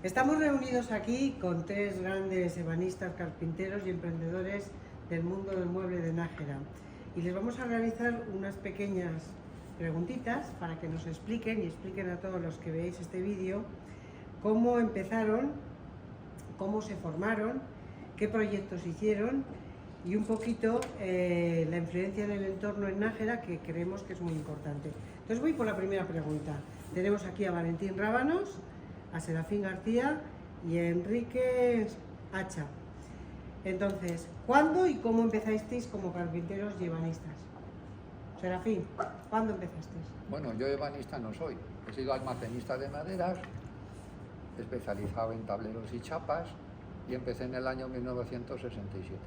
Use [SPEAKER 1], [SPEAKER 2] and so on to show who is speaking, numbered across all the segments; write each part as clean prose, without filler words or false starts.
[SPEAKER 1] Estamos reunidos aquí con tres grandes ebanistas, carpinteros y emprendedores del mundo del mueble de Nájera y les vamos a realizar unas pequeñas preguntitas para que nos expliquen y expliquen a todos los que veáis este vídeo cómo empezaron, cómo se formaron, qué proyectos hicieron y un poquito la influencia en el entorno en Nájera, que creemos que es muy importante. Entonces voy por la primera pregunta. Tenemos aquí a Valentín Rábanos, a Serafín García y a Enrique Hacha. Entonces, ¿cuándo y cómo empezasteis como carpinteros y ebanistas? Serafín, ¿cuándo empezasteis?
[SPEAKER 2] Bueno, yo ebanista no soy. He sido almacenista de maderas, especializado en tableros y chapas, y empecé en el año 1967.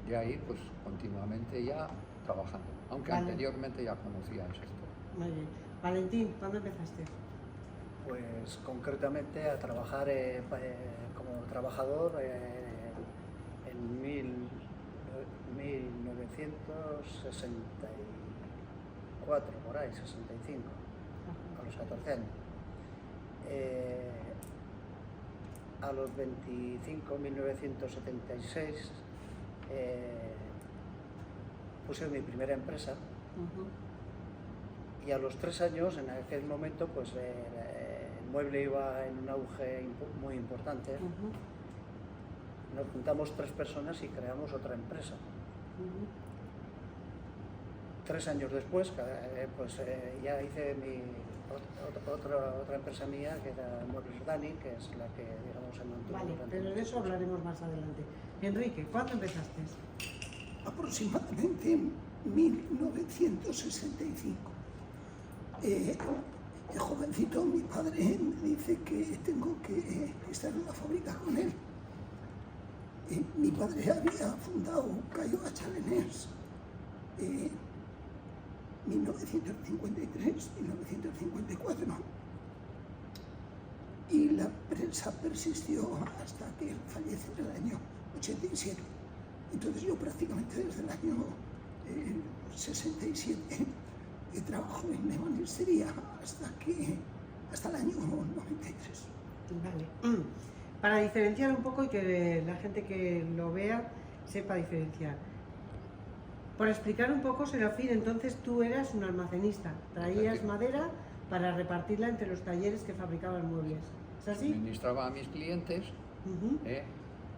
[SPEAKER 2] Y ahí, pues, continuamente ya trabajando, aunque anteriormente ya conocía el sector.
[SPEAKER 1] Muy bien. Valentín, ¿cuándo empezaste?
[SPEAKER 3] Pues concretamente a trabajar como trabajador en 1964, por ahí, 65, a los 14 años. A los 25, 1976, puse mi primera empresa. Y a los 3 años, en aquel momento, pues el mueble iba en un auge muy importante. Nos juntamos 3 personas y creamos otra empresa. 3 años después, pues ya hice otra empresa mía, que era Muebles Dani, que es la que, digamos, se mantuvo.
[SPEAKER 1] Vale, pero de eso hablaremos más adelante. Enrique, ¿cuándo empezaste?
[SPEAKER 4] Aproximadamente en 1965. De jovencito, mi padre me dice que tengo que estar en la fábrica con él. Mi padre había fundado Cayo Achalenés en 1953, 1954, y la prensa persistió hasta que él fallece en el año 87. Entonces yo prácticamente desde el año 67 trabajo en ebanistería hasta el año 93.
[SPEAKER 1] Vale. Para diferenciar un poco y que la gente que lo vea sepa diferenciar. Por explicar un poco, Serafín, entonces tú eras un almacenista, traías madera para repartirla entre los talleres que fabricaban muebles. ¿Es así?
[SPEAKER 2] Administraba a mis clientes,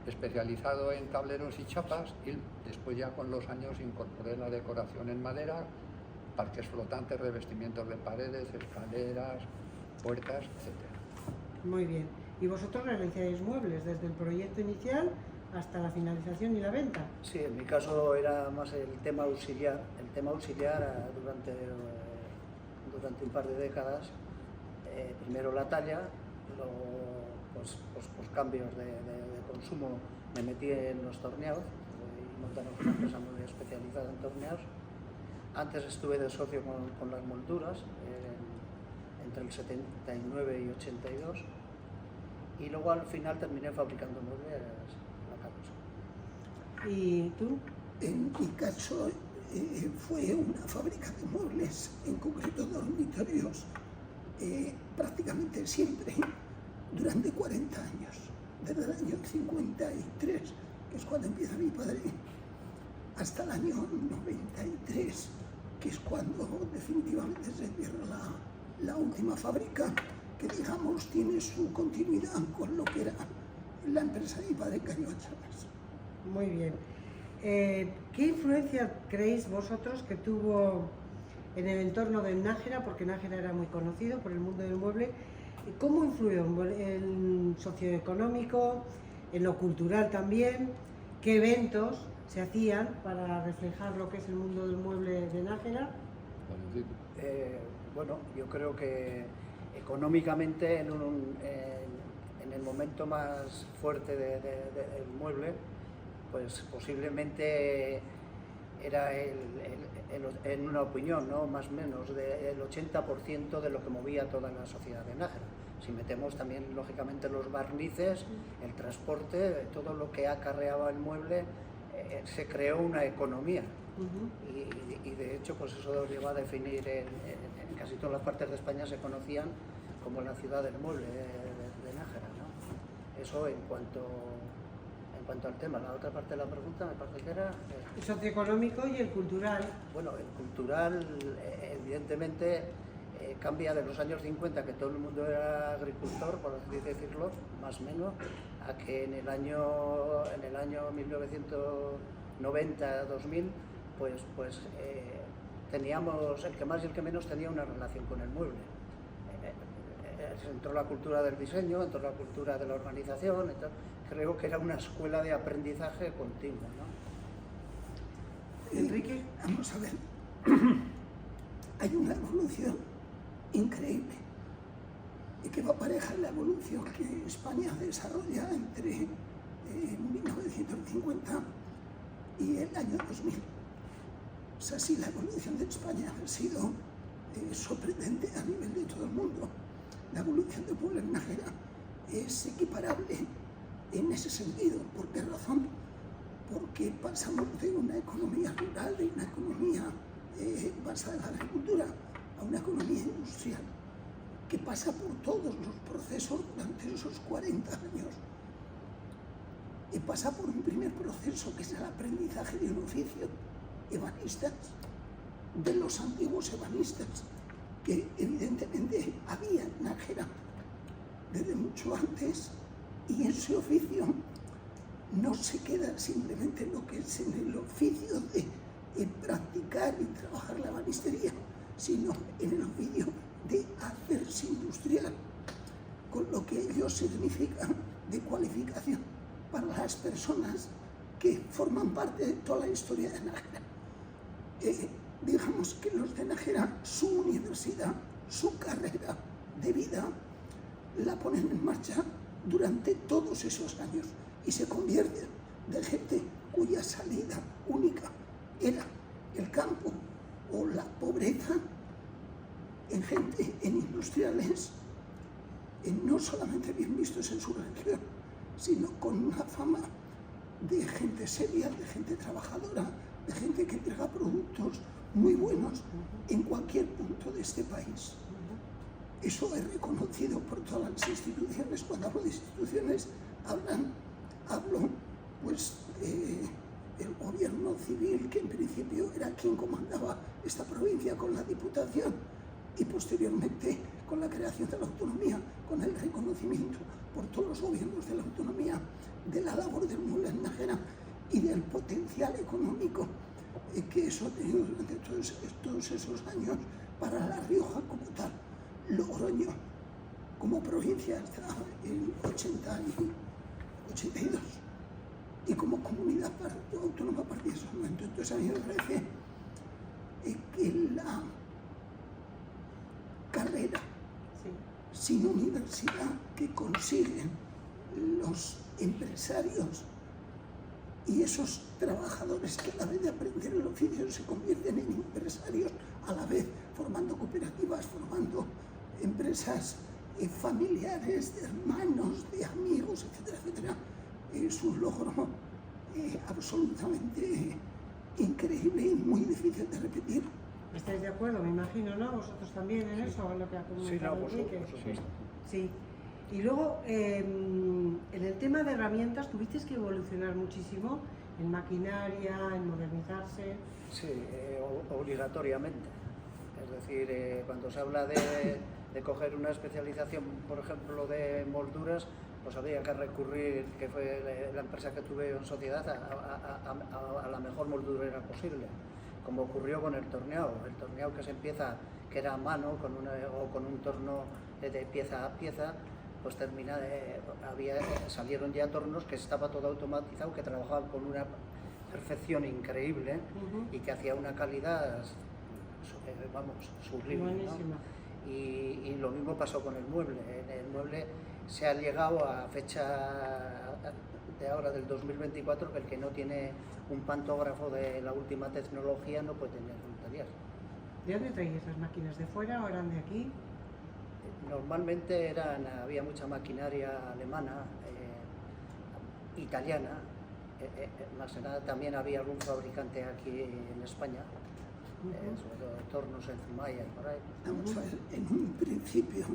[SPEAKER 2] especializado en tableros y chapas, y después ya con los años incorporé la decoración en madera, parques flotantes, revestimientos de paredes, escaleras, puertas, etc.
[SPEAKER 1] Muy bien. ¿Y vosotros realizáis muebles desde el proyecto inicial hasta la finalización y la venta?
[SPEAKER 3] Sí, en mi caso era más el tema auxiliar. Durante un par de décadas, primero la talla, luego pues cambios de consumo, me metí en los torneados y montamos una empresa muy especializada en torneados. Antes estuve de socio con las molduras entre el 79 y 82, y luego al final terminé fabricando muebles lacados.
[SPEAKER 1] ¿Y tú?
[SPEAKER 4] En mi caso fue una fábrica de muebles, en concreto dormitorios, prácticamente siempre, durante 40 años, desde el año 53, que es cuando empieza mi padre, hasta el año 93, que es cuando definitivamente se cierra la última fábrica, que digamos tiene su continuidad con lo que era la empresa de mi padre, Cayo Achalenés.
[SPEAKER 1] Muy bien. ¿Qué influencia creéis vosotros que tuvo en el entorno de Nájera? Porque Nájera era muy conocido por el mundo del mueble. ¿Cómo influyó en socioeconómico, en lo cultural también? ¿Qué eventos se hacían para reflejar lo que es el mundo del mueble de Nájera?
[SPEAKER 3] Bueno, yo creo que económicamente en el momento más fuerte del mueble, pues posiblemente era en una opinión, ¿no?, más o menos, el 80% de lo que movía toda la sociedad de Nájera. Si metemos también, lógicamente, los barnices, el transporte, todo lo que acarreaba el mueble, se creó una economía. Y de hecho, pues eso lleva a definir, en casi todas las partes de España se conocían como la ciudad del mueble de Nájera, ¿no? eso en cuanto al tema. La otra parte de la pregunta me parece que era...
[SPEAKER 1] El socioeconómico y el cultural.
[SPEAKER 3] Bueno, el cultural evidentemente cambia de los años 50, que todo el mundo era agricultor, por así decirlo, más o menos, a que en el año 1990-2000, pues teníamos, el que más y el que menos tenía una relación con el mueble. Entró la cultura del diseño, entró la cultura de la organización, entonces, creo que era una escuela de aprendizaje continuo, ¿no?
[SPEAKER 1] Enrique.
[SPEAKER 4] Vamos a ver, hay una evolución increíble y que va pareja en la evolución que España desarrolla entre 1950 y el año 2000. O sea, sí, la evolución de España ha sido sorprendente a nivel de todo el mundo. La evolución del pueblo en Nájera es equiparable en ese sentido. ¿Por qué razón? Porque pasamos de una economía rural, de una economía basada en la agricultura, a una economía industrial, que pasa por todos los procesos durante esos 40 años. Y pasa por un primer proceso que es el aprendizaje de un oficio, ebanistas, de los antiguos ebanistas, que evidentemente había en Nájera desde mucho antes, y ese oficio no se queda simplemente en lo que es en el oficio de practicar y trabajar la ebanistería, sino en el oficio de hacerse industrial, con lo que ello significa de cualificación para las personas que forman parte de toda la historia de Nájera. Digamos que los de Nájera, su universidad, su carrera de vida, la ponen en marcha durante todos esos años y se convierten de gente cuya salida única era el campo o la pobreza, en gente, en industriales, no solamente bien vistos en su región, sino con una fama de gente seria, de gente trabajadora, de gente que entrega productos muy buenos en cualquier punto de este país. Eso es reconocido por todas las instituciones. Cuando hablo de instituciones, hablo pues el gobierno civil, que en principio era quien comandaba esta provincia con la Diputación, y posteriormente con la creación de la autonomía, con el reconocimiento por todos los gobiernos de la autonomía de la labor del mueble en Nájera y del potencial económico que eso ha tenido durante todos esos años para La Rioja como tal. Logroño como provincia hasta el 82 y como comunidad autónoma a partir de ese momento. Entonces a mí me parece que la carrera sin universidad que consiguen los empresarios y esos trabajadores que a la vez de aprender el oficio se convierten en empresarios, a la vez formando cooperativas, formando empresas familiares, de hermanos, de amigos, etcétera, etcétera, es un logro absolutamente increíble y muy difícil de repetir.
[SPEAKER 1] ¿Estáis de acuerdo? Me imagino, ¿no? ¿Vosotros también en eso? En lo que ha comentado Enrique. Sí. Y luego, en el tema de herramientas, tuvisteis que evolucionar muchísimo en maquinaria, en modernizarse.
[SPEAKER 3] Sí, obligatoriamente. Es decir, cuando se habla de coger una especialización, por ejemplo, de molduras, pues había que recurrir, que fue la empresa que tuve en sociedad, a la mejor moldurera posible, como ocurrió con el torneado que se empieza, que era a mano, o con un torno de pieza a pieza, pues salieron ya tornos que estaba todo automatizado, que trabajaban con una perfección increíble y que hacía una calidad, sublime, ¿no? Y lo mismo pasó con el mueble. El mueble se ha llegado a fecha de ahora del 2024 que el que no tiene un pantógrafo de la última tecnología no puede tener un taller.
[SPEAKER 1] ¿De dónde traéis esas máquinas? ¿De fuera o eran de aquí?
[SPEAKER 3] Normalmente había mucha maquinaria alemana, italiana, más que nada también había algún fabricante aquí en España, sobre todo tornos en Zumaya y por ahí.
[SPEAKER 4] Vamos a ver, en un principio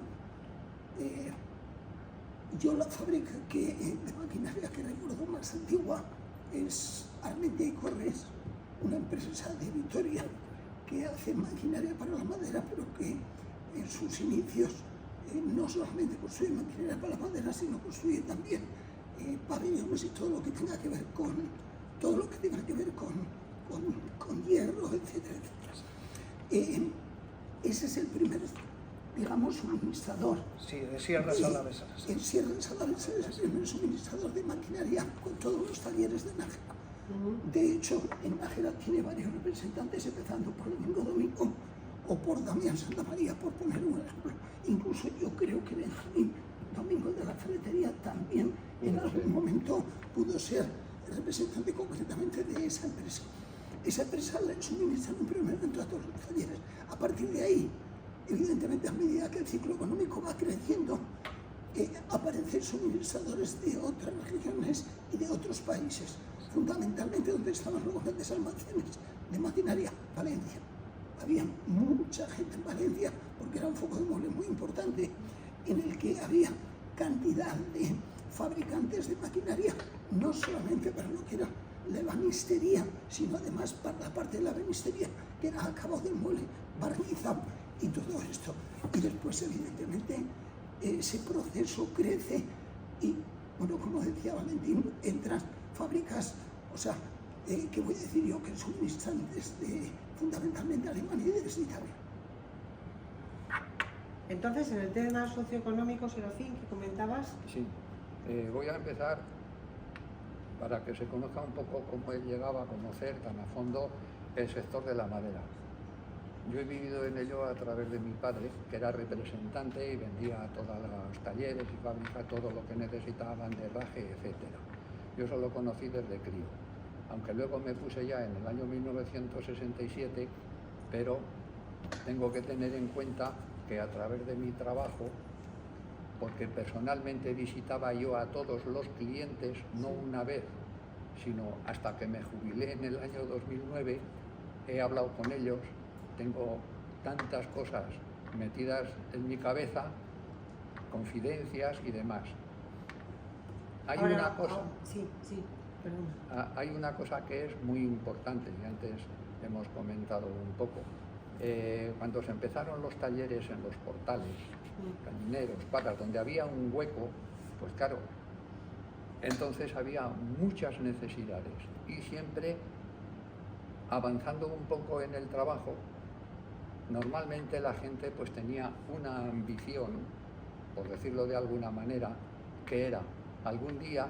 [SPEAKER 4] Yo la fábrica de maquinaria que recuerdo más antigua es Armentia y Corres, una empresa de Vitoria que hace maquinaria para la madera, pero que en sus inicios no solamente construye maquinaria para la madera, sino construye también pabellones y todo lo que tenga que ver con hierro, etcétera, etcétera. Ese es el primer, digamos, suministrador.
[SPEAKER 3] Sí, de Sierras Alavesas.
[SPEAKER 4] En Sierras Alavesas es el primer suministrador de maquinaria con todos los talleres de Nájera. De hecho, en Nájera tiene varios representantes, empezando por Domingo o por Damián Santa María, por poner un ejemplo. Incluso yo creo que Benjamín Domingo de la Ferretería también en algún momento pudo ser representante concretamente de esa empresa. Esa empresa le suministra un primer momento a todos los talleres. A partir de ahí, evidentemente, a medida que el ciclo económico va creciendo, aparecen suministradores de otras regiones y de otros países, fundamentalmente donde estaban los grandes almacenes de maquinaria, Valencia. Había mucha gente en Valencia, porque era un foco de mueble muy importante, en el que había cantidad de fabricantes de maquinaria, no solamente para lo que era la ebanistería, sino además para la parte de la ebanistería, que era acabado del mueble, barniza y todo esto. Y después, evidentemente, ese proceso crece y, bueno, como decía Valentín, entran fábricas, o sea, ¿qué voy a decir yo? Que suministran desde fundamentalmente Alemania y desde Italia.
[SPEAKER 1] Entonces, en el tema socioeconómico, Serafín, que comentabas.
[SPEAKER 2] Sí, voy a empezar para que se conozca un poco cómo él llegaba a conocer tan a fondo el sector de la madera. Yo he vivido en ello a través de mi padre, que era representante y vendía a todos los talleres y fábricas todo lo que necesitaban de herraje, etc. Yo eso lo conocí desde crío, aunque luego me puse ya en el año 1967, pero tengo que tener en cuenta que a través de mi trabajo, porque personalmente visitaba yo a todos los clientes, no una vez, sino hasta que me jubilé en el año 2009, he hablado con ellos, tengo tantas cosas metidas en mi cabeza, confidencias y demás. Hay una cosa... Hay una cosa que es muy importante, y antes hemos comentado un poco. Cuando se empezaron los talleres en los portales, cañineros, patas, donde había un hueco, pues claro, entonces había muchas necesidades y siempre avanzando un poco en el trabajo, normalmente la gente pues tenía una ambición, por decirlo de alguna manera, que era algún día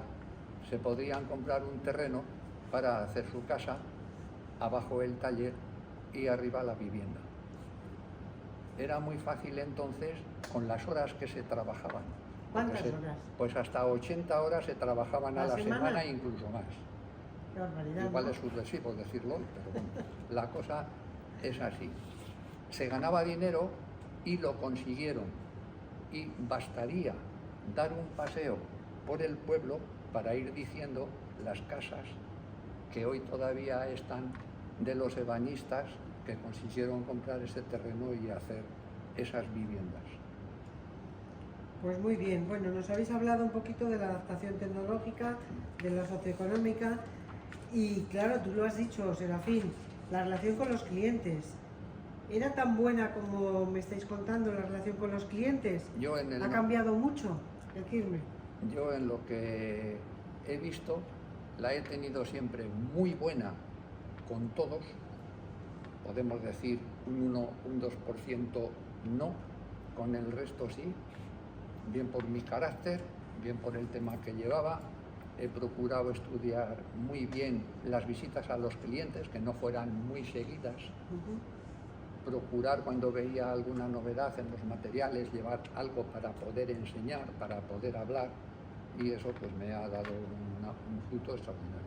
[SPEAKER 2] se podrían comprar un terreno para hacer su casa, abajo el taller y arriba la vivienda. Era muy fácil entonces con las horas que se trabajaban.
[SPEAKER 1] ¿Cuántas horas?
[SPEAKER 2] Pues hasta 80 horas se trabajaban a la semana e incluso más.
[SPEAKER 1] Qué barbaridad,
[SPEAKER 2] Igual
[SPEAKER 1] ¿no?
[SPEAKER 2] es subversivo decirlo, pero bueno, la cosa es así. Se ganaba dinero y lo consiguieron. Y bastaría dar un paseo por el pueblo para ir diciendo las casas que hoy todavía están de los ebanistas que consiguieron comprar ese terreno y hacer esas viviendas.
[SPEAKER 1] Pues muy bien, bueno, nos habéis hablado un poquito de la adaptación tecnológica, de la socioeconómica y claro, tú lo has dicho, Serafín, la relación con los clientes. ¿Era tan buena como me estáis contando la relación con los clientes? ¿Ha cambiado mucho? Decirme.
[SPEAKER 2] Yo en lo que he visto la he tenido siempre muy buena con todos, podemos decir un 1, un 2% no, con el resto sí, bien por mi carácter, bien por el tema que llevaba. He procurado estudiar muy bien las visitas a los clientes, que no fueran muy seguidas. Procurar cuando veía alguna novedad en los materiales, llevar algo para poder enseñar, para poder hablar, y eso pues me ha dado un fruto extraordinario.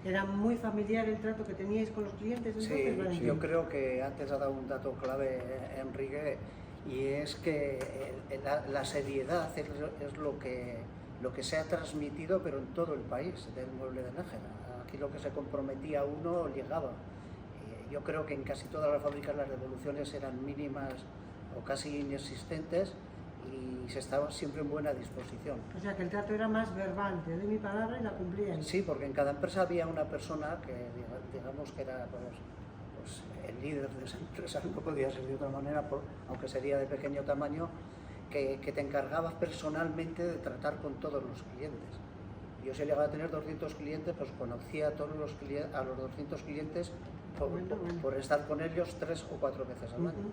[SPEAKER 3] ¿Era muy familiar el trato que teníais con los clientes? Entonces, sí, yo creo que antes ha dado un dato clave Enrique, y es que la seriedad es lo que se ha transmitido, pero en todo el país, del mueble de Nájera. Aquí lo que se comprometía uno llegaba. Yo creo que en casi todas las fábricas las devoluciones eran mínimas o casi inexistentes, y se estaba siempre en buena disposición.
[SPEAKER 1] O sea, que el trato era más verbal, te doy mi palabra y la cumplían.
[SPEAKER 3] Sí, porque en cada empresa había una persona que digamos que era pues, el líder de esa empresa, no podía ser de otra manera, aunque sería de pequeño tamaño, que te encargaba personalmente de tratar con todos los clientes. Yo si llegaba a tener 200 clientes, pues conocía a todos los a los 200 clientes por estar con ellos 3 o 4 veces al año.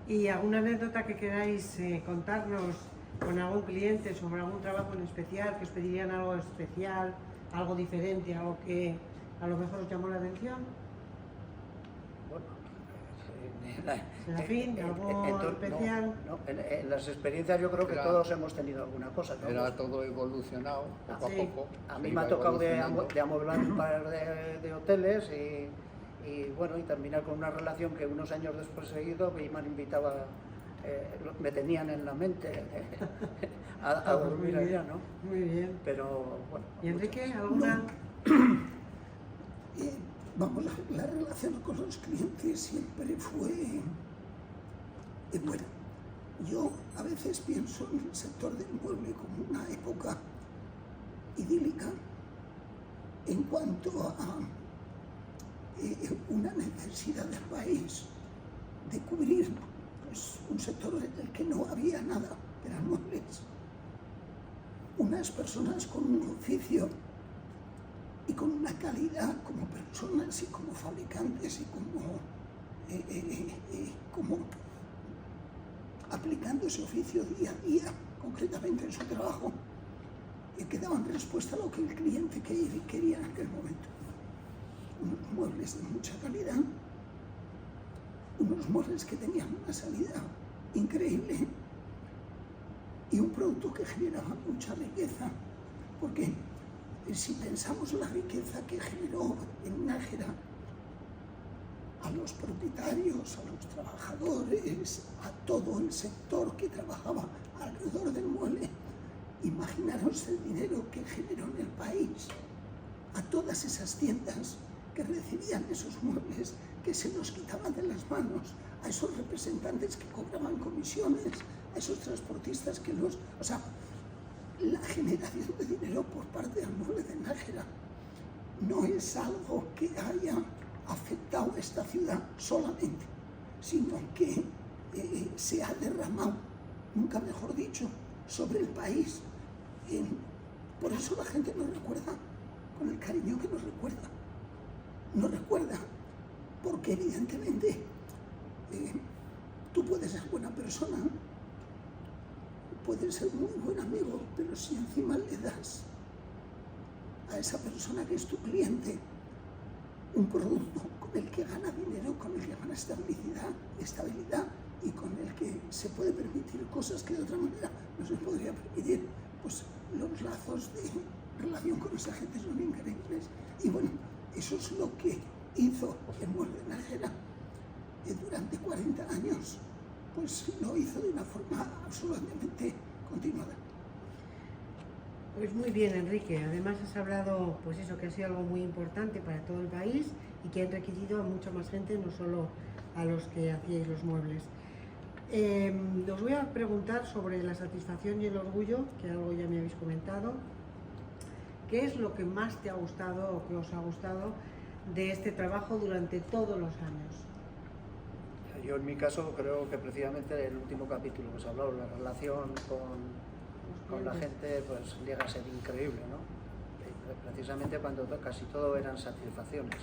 [SPEAKER 1] ¿Y alguna anécdota que queráis contarnos con algún cliente sobre algún trabajo en especial, que os pedirían algo especial, algo diferente, algo que a lo mejor os llamó la atención?
[SPEAKER 3] Bueno,
[SPEAKER 1] Serafín, ¿algo especial?
[SPEAKER 3] No, en las experiencias yo creo que todos hemos tenido alguna cosa, ¿no?
[SPEAKER 2] Era todo evolucionado poco a poco.
[SPEAKER 3] A mí me ha tocado de amueblar un par de hoteles y bueno, y terminar con una relación que unos años después he ido y me han invitado me tenían en la mente a dormir allá, ¿no?
[SPEAKER 1] Muy bien.
[SPEAKER 3] Pero bueno.
[SPEAKER 1] ¿Y Enrique, alguna?
[SPEAKER 4] Vamos, la relación con los clientes siempre fue buena. Yo a veces pienso en el sector del mueble como una época idílica en cuanto a una necesidad del país de cubrir pues, un sector en el que no había nada, eran muebles. Unas personas con un oficio y con una calidad como personas y como fabricantes y como aplicando ese oficio día a día, concretamente en su trabajo, que daban respuesta a lo que el cliente quería en aquel momento. Unos muebles de mucha calidad, unos muebles que tenían una salida increíble y un producto que generaba mucha riqueza, porque si pensamos la riqueza que generó en Nájera a los propietarios, a los trabajadores, a todo el sector que trabajaba alrededor del mueble, imaginaros el dinero que generó en el país, a todas esas tiendas que recibían esos muebles, que se nos quitaban de las manos, a esos representantes que cobraban comisiones, a esos transportistas que los... O sea, la generación de dinero por parte del mueble de Nájera no es algo que haya afectado a esta ciudad solamente, sino que se ha derramado, nunca mejor dicho, sobre el país. Por eso la gente nos recuerda con el cariño que nos recuerda. Nos recuerda porque evidentemente tú puedes ser buena persona, puedes ser muy buen amigo, pero si encima le das a esa persona que es tu cliente un producto con el que gana dinero, con el que gana estabilidad y con el que se puede permitir cosas que de otra manera no se podría permitir, pues los lazos de relación con esa gente son increíbles. Y bueno, eso es lo que hizo el mueble de Nájera durante 40 años, pues lo hizo de una forma absolutamente continuada.
[SPEAKER 1] Pues muy bien, Enrique. Además has hablado, pues eso, que ha sido algo muy importante para todo el país y que ha enriquecido a mucha más gente, no solo a los que hacíais los muebles. Os voy a preguntar sobre la satisfacción y el orgullo, que algo ya me habéis comentado. ¿Qué es lo que más te ha gustado o que os ha gustado de este trabajo durante todos los años?
[SPEAKER 3] Yo en mi caso creo que precisamente el último capítulo que os he hablado, la relación con la gente, pues llega a ser increíble, ¿no? Precisamente cuando casi todo eran satisfacciones,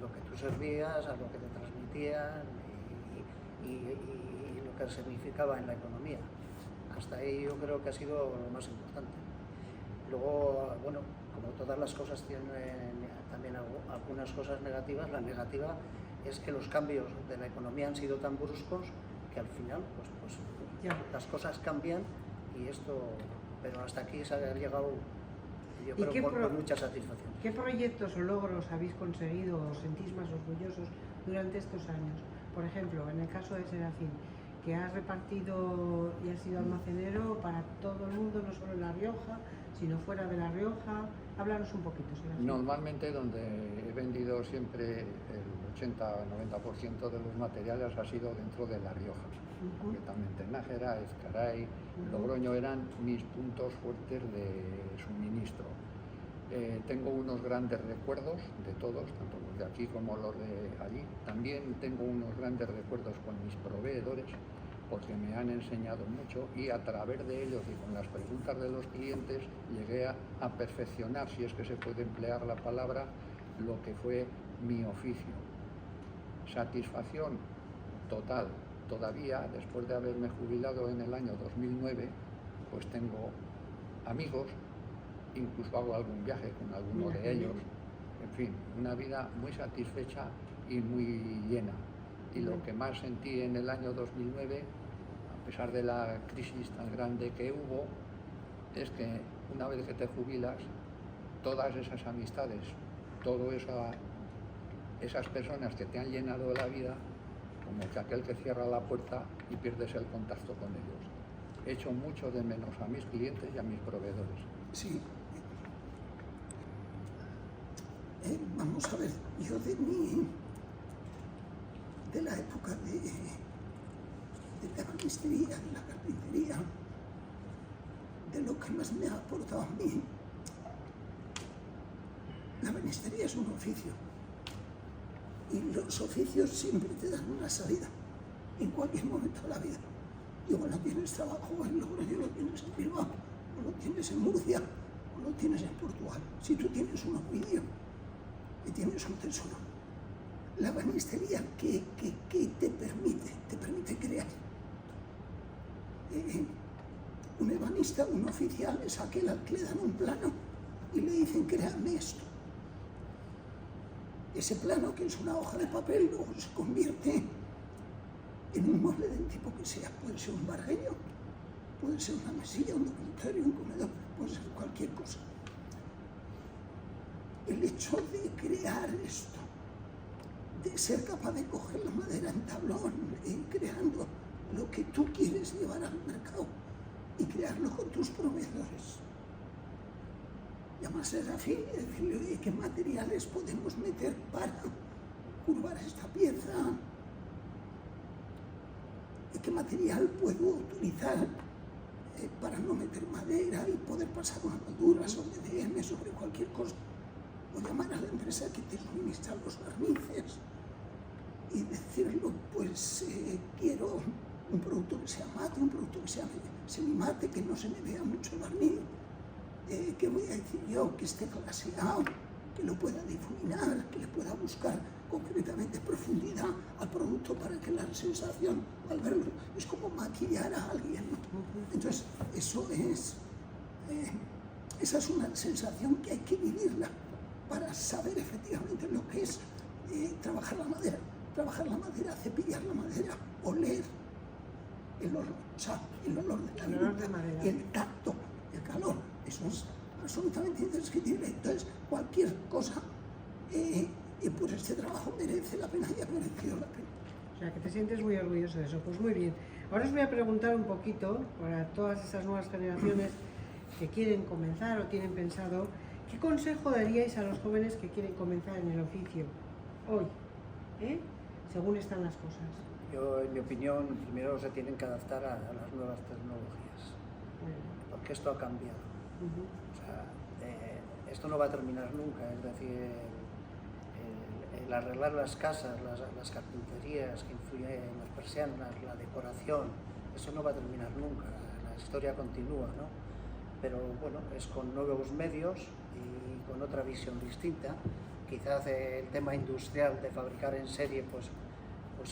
[SPEAKER 3] lo que tú servías, a lo que te transmitían y lo que significaba en la economía. Hasta ahí yo creo que ha sido lo más importante. Luego, bueno, como todas las cosas tienen también algunas cosas negativas, la negativa es que los cambios de la economía han sido tan bruscos que al final pues las cosas cambian y esto, pero hasta aquí se ha llegado, yo creo, con mucha satisfacción.
[SPEAKER 1] ¿Qué proyectos o logros habéis conseguido o os sentís más orgullosos durante estos años? Por ejemplo, en el caso de Serafín, que has repartido y has sido almacenero para todo el mundo, no solo en La Rioja, sino fuera de La Rioja. Háblanos un poquito, Serafín.
[SPEAKER 2] Normalmente donde he vendido siempre el 80-90% de los materiales ha sido dentro de La Rioja. concretamente Nájera, Ezcaray, Logroño eran mis puntos fuertes de suministro. Tengo unos grandes recuerdos de todos, tanto los de aquí como los de allí. También tengo unos grandes recuerdos con mis proveedores, porque me han enseñado mucho y a través de ellos y con las preguntas de los clientes llegué a perfeccionar, si es que se puede emplear la palabra, lo que fue mi oficio. Satisfacción total. Todavía, después de haberme jubilado en el año 2009, pues tengo amigos, incluso hago algún viaje con alguno de ellos. En fin, una vida muy satisfecha y muy llena. Y lo que más sentí en el año 2009, a pesar de la crisis tan grande que hubo, es que una vez que te jubilas, todas esas amistades, esas personas que te han llenado la vida, como que aquel que cierra la puerta y pierdes el contacto con ellos. He hecho mucho de menos a mis clientes y a mis proveedores.
[SPEAKER 4] Sí. Vamos a ver, yo de la época de la ebanistería, de la carpintería, de lo que más me ha aportado a mí, la ebanistería es un oficio. Y los oficios siempre te dan una salida, en cualquier momento de la vida. Igual no tienes trabajo en Logroño, lo tienes en Bilbao, o lo tienes en Murcia, o lo tienes en Portugal. Si tú tienes un oficio y tienes un tesoro, la ebanistería que te permite crear. Un ebanista, un oficial, es aquel al que le dan un plano y le dicen, créame esto. Ese plano, que es una hoja de papel, luego se convierte en un mueble del tipo que sea. Puede ser un barreño, puede ser una mesilla, un dormitorio, un comedor, puede ser cualquier cosa. El hecho de crear esto, de ser capaz de coger la madera en tablón, creando lo que tú quieres llevar al mercado y crearlo con tus proveedores. Llamarse Serafín y decirle, oye, ¿qué materiales podemos meter para curvar esta pieza? ¿Qué material puedo utilizar para no meter madera y poder pasar una moldura sobre DM, sobre cualquier cosa? O llamar a la empresa que te suministra los barnices y decirlo, pues quiero un producto que sea mate, un producto que sea semimate, que no se me vea mucho el barniz. ¿Qué voy a decir yo? Que esté glaseado, que lo pueda difuminar, que le pueda buscar concretamente profundidad al producto para que la sensación al verlo es como maquillar a alguien, ¿no? Entonces, esa es una sensación que hay que vivirla para saber efectivamente lo que es trabajar la madera, cepillar la madera, oler el olor, o sea, el olor de la madera, el tacto, el calor. Eso es absolutamente indescriptible. Entonces, cualquier cosa, pues este trabajo merece la pena y ha merecido la pena.
[SPEAKER 1] O sea, que te sientes muy orgulloso de eso. Pues muy bien. Ahora os voy a preguntar un poquito, para todas esas nuevas generaciones que quieren comenzar o tienen pensado, ¿qué consejo daríais a los jóvenes que quieren comenzar en el oficio hoy, según están las cosas?
[SPEAKER 3] Yo, en mi opinión, primero se tienen que adaptar a las nuevas tecnologías, porque esto ha cambiado. O sea, esto no va a terminar nunca, es decir, el arreglar las casas, las carpinterías que influyen en las persianas, la decoración, eso no va a terminar nunca, la historia continúa, ¿no? Pero bueno, es con nuevos medios y con otra visión distinta. Quizás el tema industrial de fabricar en serie, pues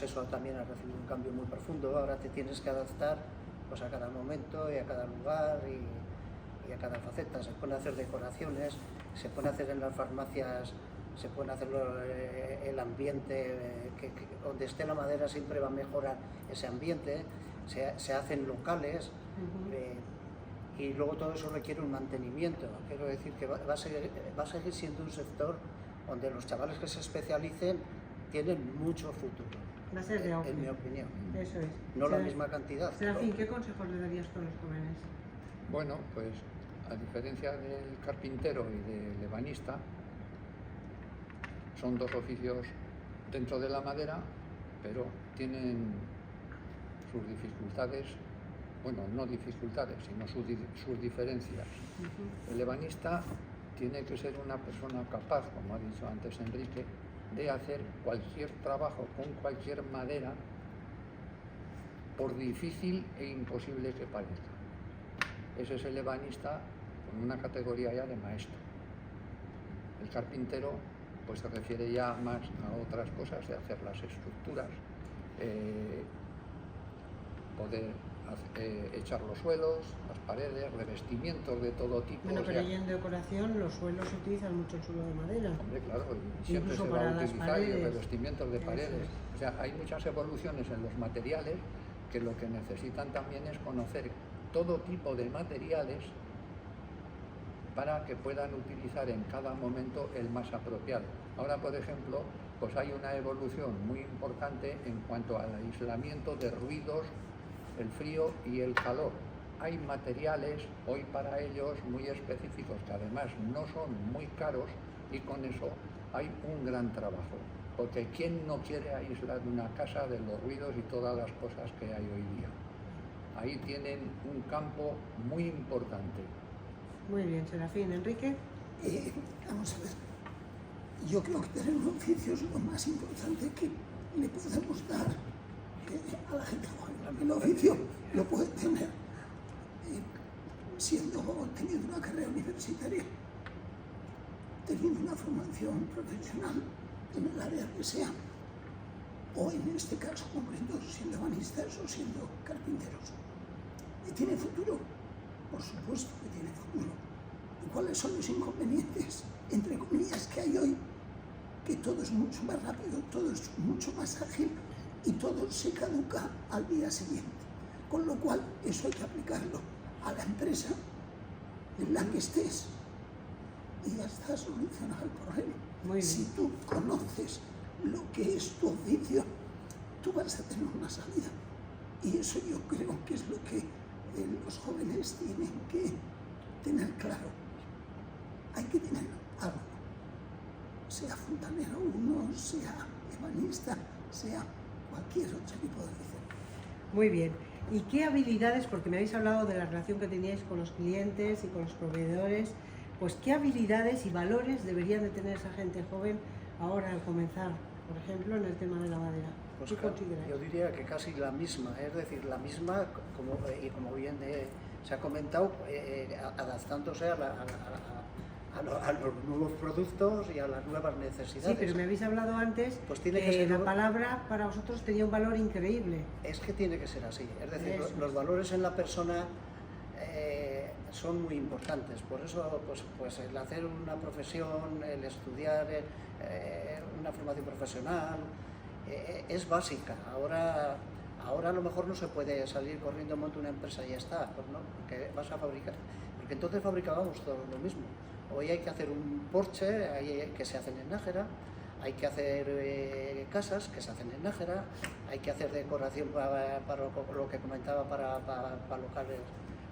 [SPEAKER 3] eso también ha recibido un cambio muy profundo. Ahora te tienes que adaptar pues, a cada momento y a cada lugar y a cada faceta. Se pueden hacer decoraciones, se pueden hacer en las farmacias, se puede hacer el ambiente, donde esté la madera siempre va a mejorar ese ambiente, se hacen locales, y luego todo eso requiere un mantenimiento. Quiero decir que va a seguir siendo un sector donde los chavales que se especialicen tienen mucho futuro.
[SPEAKER 1] Va a ser de auge.
[SPEAKER 3] En mi opinión.
[SPEAKER 1] Eso es.
[SPEAKER 3] No la misma cantidad.
[SPEAKER 1] Serafín, ¿qué consejos le darías con los jóvenes?
[SPEAKER 2] Bueno, pues a diferencia del carpintero y del ebanista, son dos oficios dentro de la madera, pero tienen sus dificultades, bueno, no dificultades, sino sus diferencias. El ebanista tiene que ser una persona capaz, como ha dicho antes Enrique, de hacer cualquier trabajo con cualquier madera, por difícil e imposible que parezca. Ese es el ebanista con una categoría ya de maestro. El carpintero pues se refiere ya más a otras cosas, de hacer las estructuras, poder echar los suelos, las paredes, revestimientos de todo tipo.
[SPEAKER 1] Bueno, pero ahí en decoración los suelos se utilizan mucho el suelo de madera.
[SPEAKER 2] Hombre, claro, y siempre
[SPEAKER 1] Incluso
[SPEAKER 2] se va
[SPEAKER 1] para
[SPEAKER 2] a
[SPEAKER 1] las
[SPEAKER 2] utilizar
[SPEAKER 1] paredes.
[SPEAKER 2] y revestimientos de
[SPEAKER 1] Eso
[SPEAKER 2] paredes.
[SPEAKER 1] es.
[SPEAKER 2] O sea, hay muchas evoluciones en los materiales que lo que necesitan también es conocer todo tipo de materiales para que puedan utilizar en cada momento el más apropiado. Ahora, por ejemplo, pues hay una evolución muy importante en cuanto al aislamiento de ruidos, el frío y el calor. Hay materiales hoy para ellos muy específicos que además no son muy caros y con eso hay un gran trabajo. Porque ¿quién no quiere aislar una casa de los ruidos y todas las cosas que hay hoy día? Ahí tienen un campo muy importante.
[SPEAKER 1] Muy bien, Serafín. Enrique.
[SPEAKER 4] Vamos a ver, yo creo que tener un oficio es lo más importante que le podemos dar a la gente joven. El oficio lo puede tener teniendo una carrera universitaria, teniendo una formación profesional en el área que sea, o en este caso concreto siendo ebanistas o siendo carpinteros. ¿Y tiene futuro? Por supuesto que tiene futuro. ¿Y cuáles son los inconvenientes, entre comillas, que hay hoy? Que todo es mucho más rápido, todo es mucho más ágil y todo se caduca al día siguiente. Con lo cual, eso hay que aplicarlo a la empresa en la que estés y ya está solucionado el problema.
[SPEAKER 1] Muy bien.
[SPEAKER 4] Si tú conoces lo que es tu oficio, tú vas a tener una salida. Y eso yo creo que es lo que los jóvenes tienen que tener claro. Hay que tener algo, sea fontanero uno, sea ebanista, sea cualquier otro tipo de oficio.
[SPEAKER 1] Muy bien. ¿Y qué habilidades, porque me habéis hablado de la relación que teníais con los clientes y con los proveedores, pues qué habilidades y valores deberían de tener esa gente joven ahora al comenzar, por ejemplo, en el tema de la madera?
[SPEAKER 3] Pues
[SPEAKER 1] ¿Qué consideráis?
[SPEAKER 3] yo diría que casi la misma, es decir, la misma, como bien se ha comentado, adaptándose a los nuevos productos y a las nuevas necesidades.
[SPEAKER 1] Sí, pero me habéis hablado antes
[SPEAKER 3] Pues tiene que ser
[SPEAKER 1] la palabra para vosotros tenía un valor increíble.
[SPEAKER 3] Es que tiene que ser así, es decir,
[SPEAKER 1] Eso
[SPEAKER 3] los
[SPEAKER 1] es.
[SPEAKER 3] valores en la persona son muy importantes, por eso pues el hacer una profesión, el estudiar una formación profesional es básica. Ahora a lo mejor no se puede salir corriendo, montar una empresa y ya está, pues no, porque vas a fabricar, porque entonces fabricábamos todo lo mismo. Hoy hay que hacer un Porsche que se hacen en Nájera, hay que hacer casas que se hacen en Nájera, hay que hacer decoración para lo que comentaba para locales,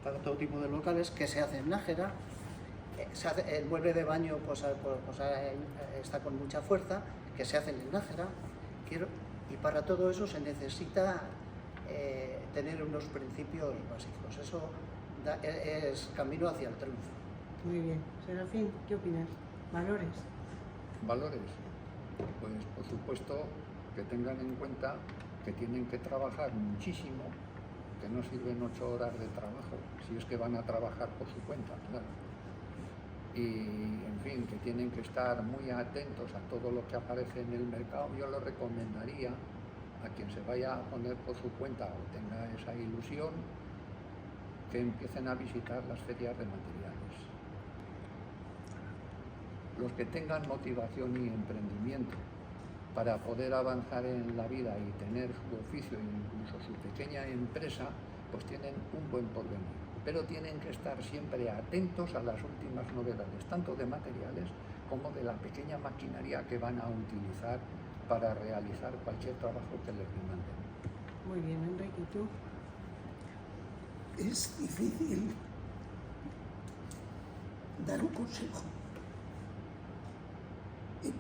[SPEAKER 3] para todo tipo de locales que se hacen en Nájera. El mueble de baño está con mucha fuerza, que se hacen en Nájera. Y para todo eso se necesita tener unos principios básicos. Eso es camino hacia el triunfo.
[SPEAKER 1] Muy bien. Serafín, ¿qué opinas? ¿Valores?
[SPEAKER 2] ¿Valores? Pues por supuesto que tengan en cuenta que tienen que trabajar muchísimo, que no sirven 8 horas de trabajo, si es que van a trabajar por su cuenta, claro. Y en fin, que tienen que estar muy atentos a todo lo que aparece en el mercado. Yo le recomendaría a quien se vaya a poner por su cuenta o tenga esa ilusión, que empiecen a visitar las ferias de materiales. Los que tengan motivación y emprendimiento para poder avanzar en la vida y tener su oficio e incluso su pequeña empresa, pues tienen un buen porvenir. Pero tienen que estar siempre atentos a las últimas novedades, tanto de materiales como de la pequeña maquinaria que van a utilizar para realizar cualquier trabajo que les demanden.
[SPEAKER 1] Muy bien, Enrique, ¿y tú?
[SPEAKER 4] Es difícil dar un consejo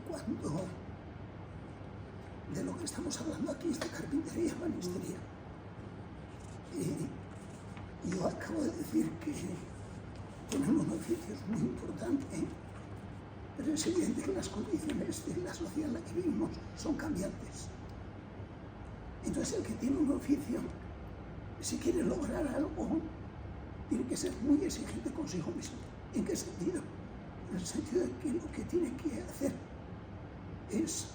[SPEAKER 4] cuando de lo que estamos hablando aquí es de carpintería y ebanistería. Yo acabo de decir que tener un oficio es muy importante, pero es evidente que las condiciones de la sociedad en la que vivimos son cambiantes. Entonces el que tiene un oficio, si quiere lograr algo, tiene que ser muy exigente consigo mismo. ¿En qué sentido? En el sentido de que lo que tiene que hacer es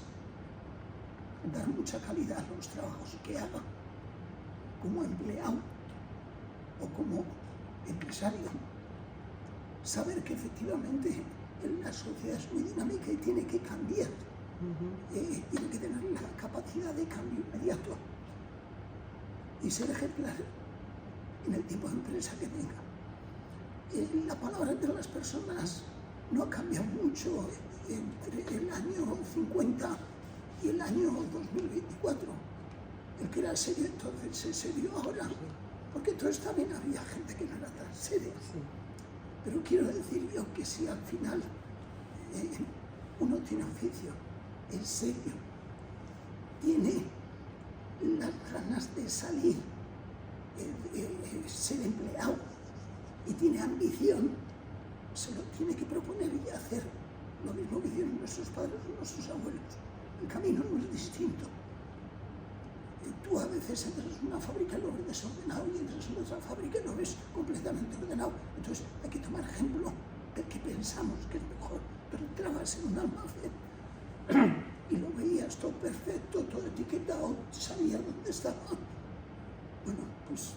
[SPEAKER 4] dar mucha calidad a los trabajos que haga como empleado o como empresario. Saber que efectivamente la sociedad es muy dinámica y tiene que cambiar. Tiene que tener la capacidad de cambio inmediato y ser ejemplar en el tipo de empresa que tenga. La palabra de las personas no ha cambiado mucho entre el año 50 y el año 2024. El que era serio entonces es serio ahora, porque entonces también había gente que no era tan seria. Pero quiero decir yo que si al final uno tiene oficio, es serio, tiene las ganas de salir, ser empleado y tiene ambición, se lo tiene que proponer y hacer lo mismo que hicieron nuestros padres o nuestros abuelos. El camino no es distinto. Tú a veces entras en una fábrica y lo ves desordenado y entras en otra fábrica y lo ves completamente ordenado. Entonces hay que tomar ejemplo del que pensamos que es mejor. Pero entrabas en un almacén y lo veías todo perfecto, todo etiquetado, sabías dónde estaba. Bueno, pues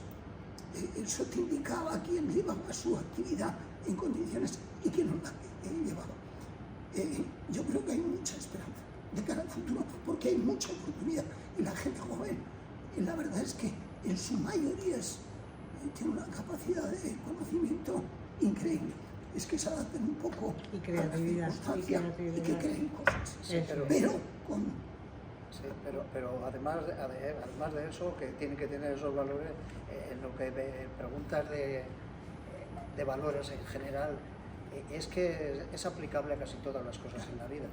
[SPEAKER 4] eso te indicaba quién llevaba su actividad en condiciones y quién no la llevaba. Yo creo que hay mucha esperanza de cara al futuro porque hay mucha oportunidad y la gente joven, la verdad es que en su mayoría tiene una capacidad de conocimiento increíble. Es que se adapten un poco
[SPEAKER 1] y creatividad,
[SPEAKER 4] a la circunstancia y que creen cosas.
[SPEAKER 3] Sí,
[SPEAKER 4] pero con...
[SPEAKER 3] Sí, pero además de eso, que tiene que tener esos valores, en lo que me preguntas de valores en general, es que es aplicable a casi todas las cosas en la vida.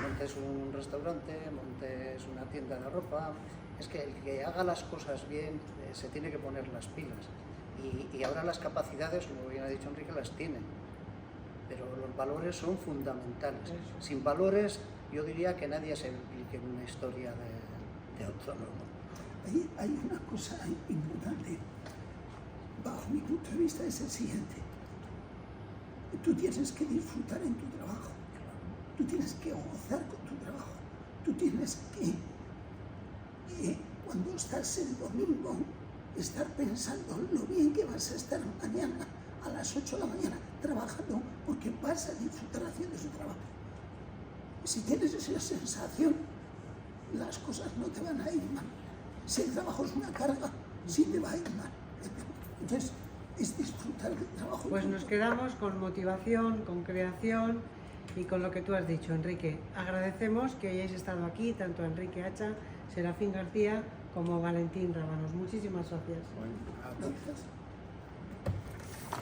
[SPEAKER 3] Montes un restaurante, montes una tienda de ropa, es que el que haga las cosas bien se tiene que poner las pilas. Y ahora las capacidades, como bien ha dicho Enrique, las tienen, pero los valores son fundamentales. Sin valores, yo diría que nadie se implique en una historia de autónomo.
[SPEAKER 4] Hay una cosa importante, bajo mi punto de vista, es el siguiente. Tú tienes que disfrutar en tu trabajo, tú tienes que gozar con tu trabajo, tú tienes que, cuando estás el domingo, estar pensando lo bien que vas a estar mañana a las 8 de la mañana trabajando, porque vas a disfrutar haciendo ese trabajo. Si tienes esa sensación, las cosas no te van a ir mal. Si el trabajo es una carga, sí te va a ir mal. Entonces, es disfrutar del trabajo.
[SPEAKER 1] Pues nos quedamos con motivación, con creación y con lo que tú has dicho, Enrique. Agradecemos que hayáis estado aquí, tanto Enrique Hacha, Serafín García como Valentín Rábanos. Muchísimas gracias.
[SPEAKER 2] Bueno,
[SPEAKER 4] Gracias.